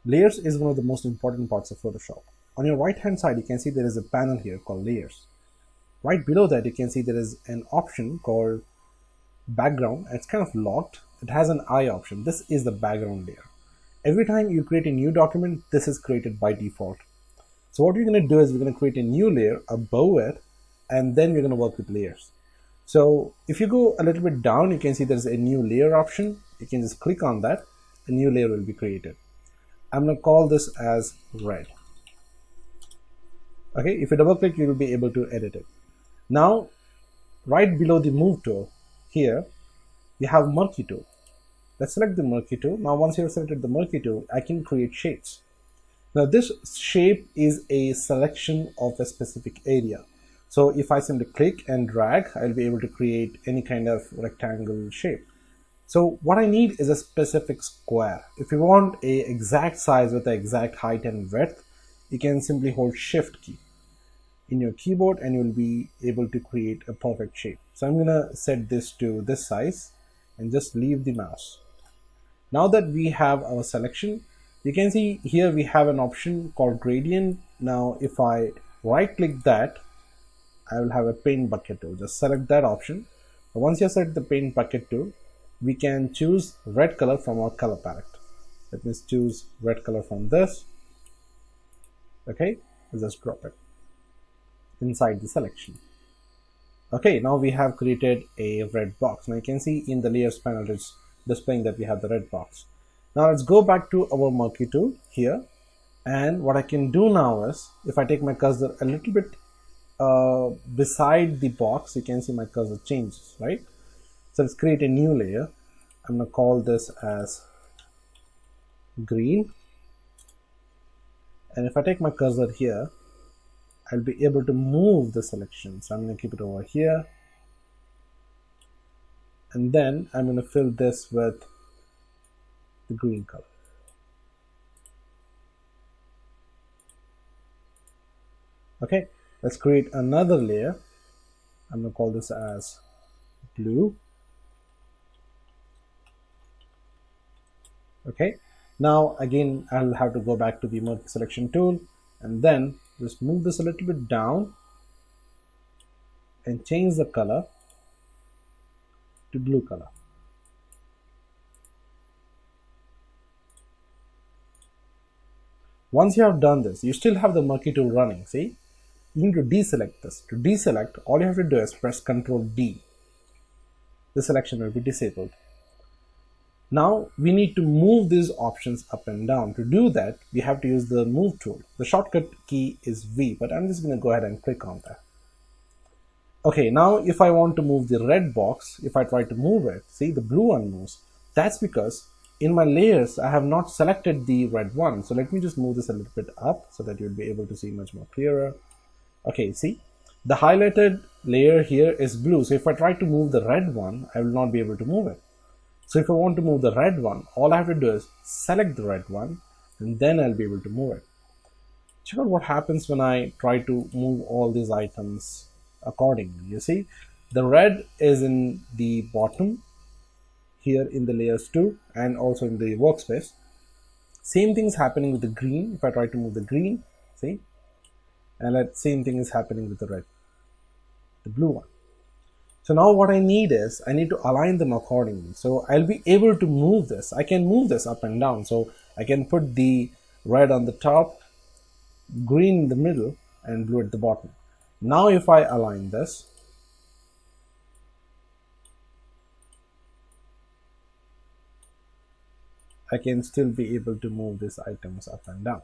Layers is one of the most important parts of Photoshop. On your right hand side, you can see there is a panel here called layers. Right below that, you can see there is an option called background. It's kind of locked. It has an eye option. This is the background layer. Every time you create a new document, this is created by default. So what we're going to do is we're going to create a new layer above it, and then we're going to work with layers. So if you go a little bit down, you can see there's a new layer option. You can just click on that. A new layer will be created. I'm going to call this as red. Okay, if you double click, you will be able to edit it. Now, right below the move tool here, you have murky tool. Let's select the murky tool. Now, once you've selected the murky tool, I can create shapes. Now, this shape is a selection of a specific area. So if I simply click and drag, I'll be able to create any kind of rectangle shape. So what I need is a specific square. If you want a exact size with the exact height and width, you can simply hold Shift key in your keyboard and you'll be able to create a perfect shape. So I'm gonna set this to this size and just leave the mouse. Now that we have our selection, you can see here we have an option called gradient. Now if I right click that, I will have a paint bucket tool. Just select that option. Once you set the paint bucket tool, we can choose red color from our color palette. Let me choose red color from this. Okay, let's just drop it inside the selection. Okay, now we have created a red box. Now you can see in the layers panel it's displaying that we have the red box. Now let's go back to our murky tool here, and what I can do now is if I take my cursor a little bit beside the box, you can see my cursor changes, right? So let's create a new layer. I'm going to call this as green, and if I take my cursor here, I'll be able to move the selection. So I'm going to keep it over here, and then I'm going to fill this with the green color. Okay, let's create another layer. I'm going to call this as blue. Okay, now again I'll have to go back to the murky selection tool and then just move this a little bit down and change the color to blue color. Once you have done this, you still have the murky tool running. See, you need to deselect this. To deselect, all you have to do is press Ctrl D. The selection will be disabled. Now we need to move these options up and down. To do that, we have to use the move tool. The shortcut key is V, but I'm just going to go ahead and click on that. Okay, now if I want to move the red box, if I try to move it, see the blue one moves. That's because in my layers, I have not selected the red one. So let me just move this a little bit up so that you'll be able to see much more clearer. Okay, see, the highlighted layer here is blue. So if I try to move the red one, I will not be able to move it. So if I want to move the red one, all I have to do is select the red one, and then I'll be able to move it. Check out what happens when I try to move all these items accordingly. You see, the red is in the bottom here in the layers too, and also in the workspace. Same thing is happening with the green. If I try to move the green, see, and that same thing is happening with the red, the blue one. So now what I need is, I need to align them accordingly. So I'll be able to move this. I can move this up and down. So I can put the red on the top, green in the middle, and blue at the bottom. Now if I align this, I can still be able to move these items up and down.